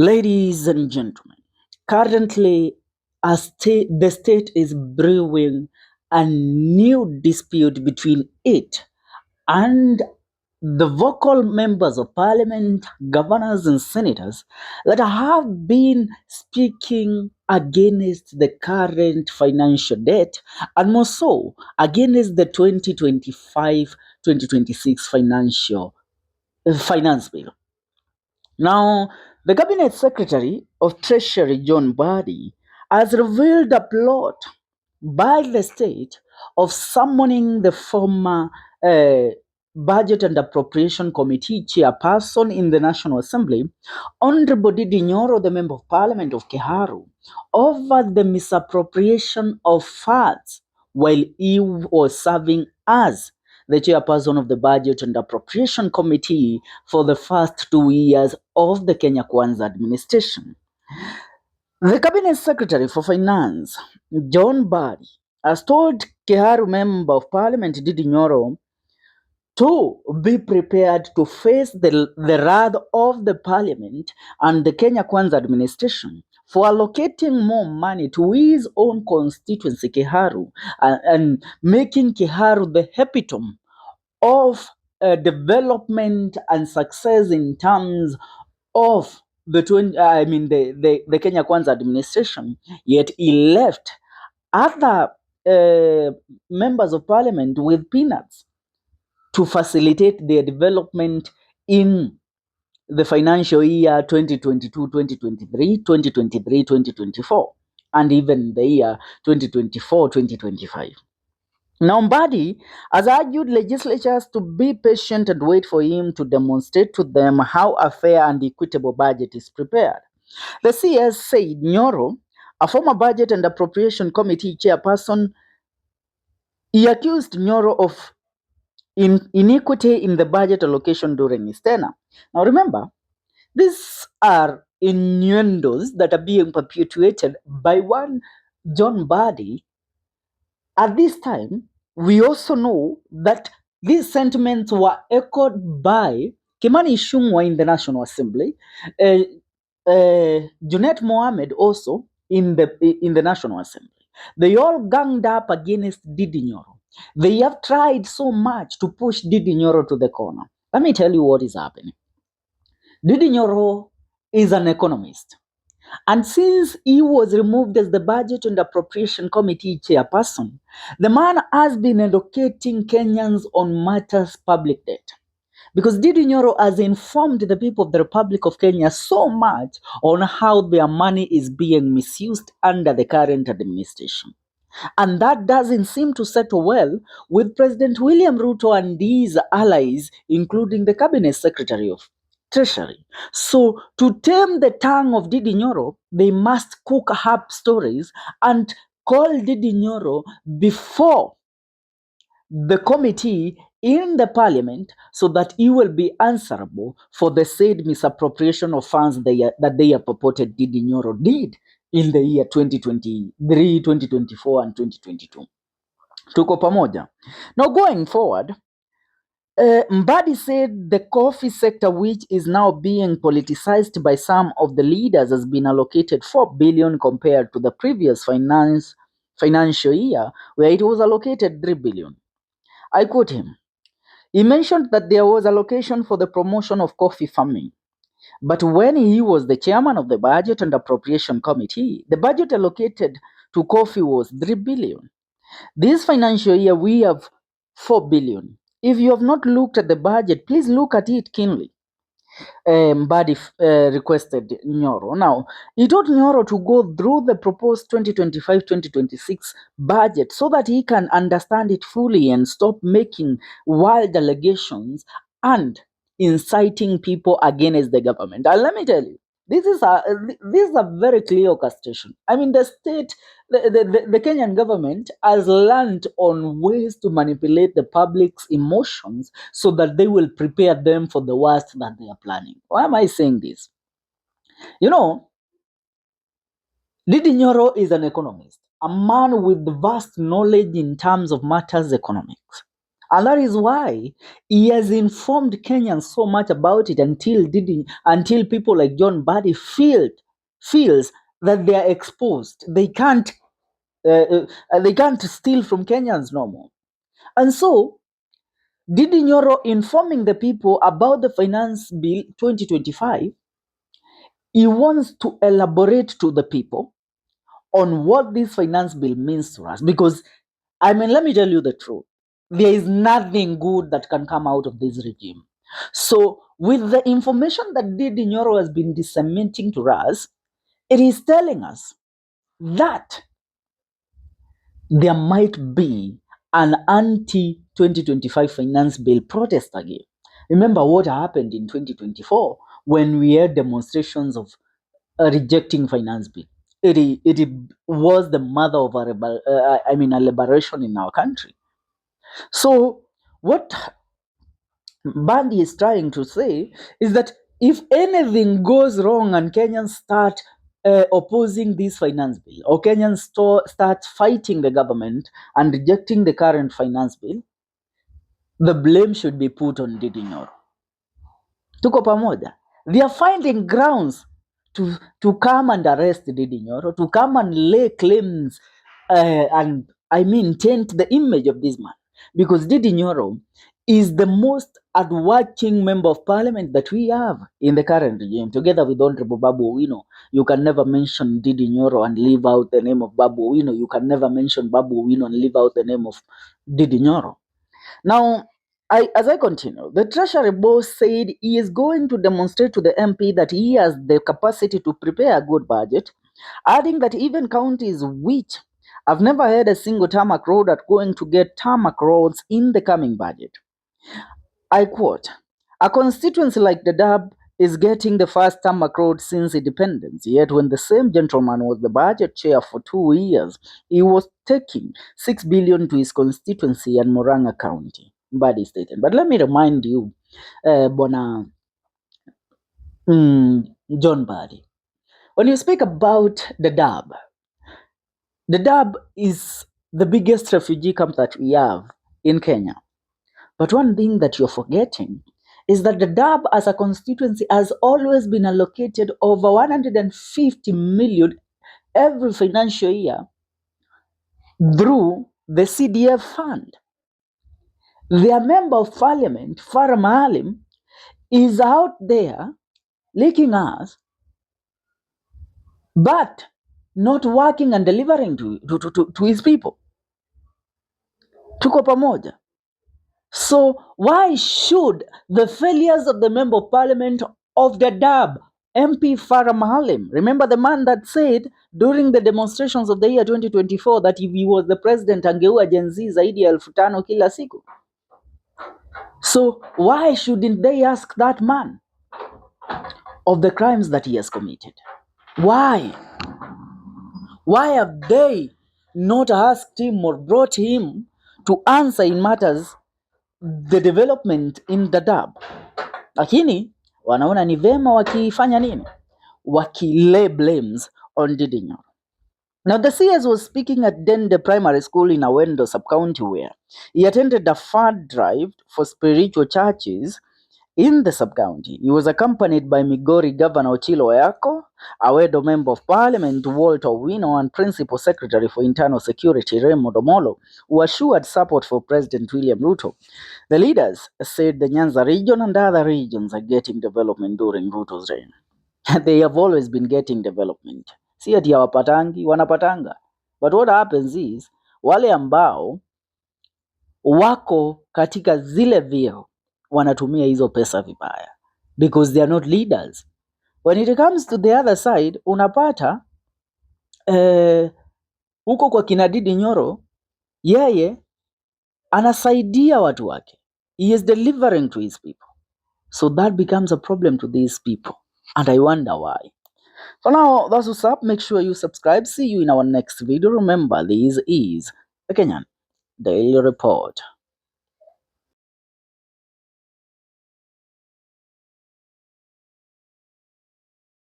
Ladies and gentlemen, currently the state is brewing a new dispute between it and the vocal members of parliament, governors, and senators that have been speaking against the current financial debt and more so against the 2025-2026 finance bill. Now, the Cabinet Secretary of Treasury, John Mbadi, has revealed a plot by the state of summoning the former uh, Budget and Appropriation Committee chairperson in the National Assembly, Honorable Ndidi Nyoro, the Member of Parliament of Kiharu, over the misappropriation of funds while he was serving as the chairperson of the Budget and Appropriation Committee for the first 2 years of the Kenya Kwanza administration. The Cabinet Secretary for Finance, John Mbadi, has told Kiharu Member of Parliament Ndidi Nyoro to be prepared to face the wrath of the Parliament and the Kenya Kwanza administration for allocating more money to his own constituency, Kiharu, and making Kiharu the epitome of development and success in terms of the Kenya Kwanza administration. Yet he left other members of parliament with peanuts to facilitate their development in the financial year 2022-2023, 2023-2024, and even the year 2024-2025. Now, Mbadi has argued legislatures to be patient and wait for him to demonstrate to them how a fair and equitable budget is prepared. The CS said Nyoro, a former Budget and Appropriation Committee chairperson, he accused Nyoro of inequity in the budget allocation during his tenure. Now, remember, these are innuendos that are being perpetuated by one John Mbadi. At this time, we also know that these sentiments were echoed by Kimani Ichung'wah in the National Assembly, Junet Mohammed also in the National Assembly. They all ganged up against Ndidi Nyoro. They have tried so much to push Ndidi Nyoro to the corner. Let me tell you what is happening. Ndidi Nyoro is an economist. And since he was removed as the Budget and Appropriation Committee chairperson, the man has been educating Kenyans on matters public debt. Because Ndidi Nyoro has informed the people of the Republic of Kenya so much on how their money is being misused under the current administration. And that doesn't seem to settle well with President William Ruto and his allies, including the Cabinet Secretary of Treasury. So to tame the tongue of Ndidi Nyoro, they must cook up stories and call Ndidi Nyoro before the committee in the parliament so that he will be answerable for the said misappropriation of funds that they have purported Ndidi Nyoro did in the year 2023, 2024 and 2022. Tuko pamoja. Now going forward, Mbadi said the coffee sector, which is now being politicized by some of the leaders, has been allocated 4 billion compared to the previous financial year, where it was allocated 3 billion. I quote him. He mentioned that there was allocation for the promotion of coffee farming. But when he was the chairman of the Budget and Appropriation Committee, the budget allocated to coffee was 3 billion. This financial year, we have 4 billion. If you have not looked at the budget, please look at it keenly. Mbadi requested Nyoro. Now, he told Nyoro to go through the proposed 2025-2026 budget so that he can understand it fully and stop making wild allegations and inciting people against the government. And let me tell you, this is a very clear orchestration. I mean, the state, the Kenyan government has learned on ways to manipulate the public's emotions so that they will prepare them for the worst that they are planning. Why am I saying this? You know, Ndidi Nyoro is an economist, a man with vast knowledge in terms of matters economics. And that is why he has informed Kenyans so much about it until people like John Mbadi feels that they are exposed. They can't steal from Kenyans no more. And so Ndidi Nyoro informing the people about the Finance Bill 2025, he wants to elaborate to the people on what this finance bill means to us. Because, I mean, let me tell you the truth. There is nothing good that can come out of this regime. So, with the information that Ndidi Nyoro has been disseminating to us, it is telling us that there might be an anti-2025 finance bill protest again. Remember what happened in 2024 when we had demonstrations of rejecting finance bill. It was the mother of a liberation in our country. So what Mbadi is trying to say is that if anything goes wrong and Kenyans start opposing this finance bill, or Kenyans start fighting the government and rejecting the current finance bill, the blame should be put on Ndidi Nyoro. Tuko pamoja. They are finding grounds to come and arrest Ndidi Nyoro, to come and lay claims and taint the image of this man. Because Ndidi Nyoro is the most hardworking member of parliament that we have in the current regime, together with Honorable Babu Owino. You can never mention Ndidi Nyoro and leave out the name of Babu Owino. You can never mention Babu Owino and leave out the name of Ndidi Nyoro. Now, as I continue, the Treasury boss said he is going to demonstrate to the MP that he has the capacity to prepare a good budget, adding that even counties which have never had a single tarmac road are going to get tarmac roads in the coming budget. I quote, "A constituency like the Dab is getting the first tarmac road since independence, yet when the same gentleman was the budget chair for 2 years, he was taking 6 billion to his constituency and Murang'a County," Mbadi stated. But let me remind you, Bona John Mbadi, when you speak about the Dab is the biggest refugee camp that we have in Kenya. But one thing that you're forgetting is that the Dab as a constituency has always been allocated over 150 million every financial year through the CDF fund. Their member of parliament, Farah Maalim, is out there licking us, but not working and delivering to his people. Tuko pamoja. So why should the failures of the member of parliament of the Dab, MP Farah Maalim, remember the man that said during the demonstrations of the year 2024 that if he was the president angeua Gen Z zaidi ya 5,000 kila siku? So why shouldn't they ask that man of the crimes that he has committed? Why? Why have they not asked him or brought him to answer in matters the development in the Dab? Lakini wanaona ni vema wakifanya nini? Wakilay blames on Ndidi Nyoro. Now the CS was speaking at Dende Primary School in Awendo sub-county where he attended a fund drive for spiritual churches in the sub-county. He was accompanied by Migori Governor Ochilo Oyako, Awedo Member of Parliament Walter Owino, and Principal Secretary for Internal Security Raymond Omolo, who assured support for President William Ruto. The leaders said the Nyanza region and other regions are getting development during Ruto's reign. They have always been getting development. Si ati hawapatangi, wanapatanga. But what happens is, wale ambao wako katika zile vyeo wanatumia hizo pesa vibaya because they are not leaders. When it comes to the other side, unapata huko kwa kina Ndidi Nyoro, yeye anasaidia watu wake. He is delivering to his people. So that becomes a problem to these people. And I wonder why. For now, that's what's up. Make sure you subscribe. See you in our next video. Remember, this is the Kenyan Daily Report.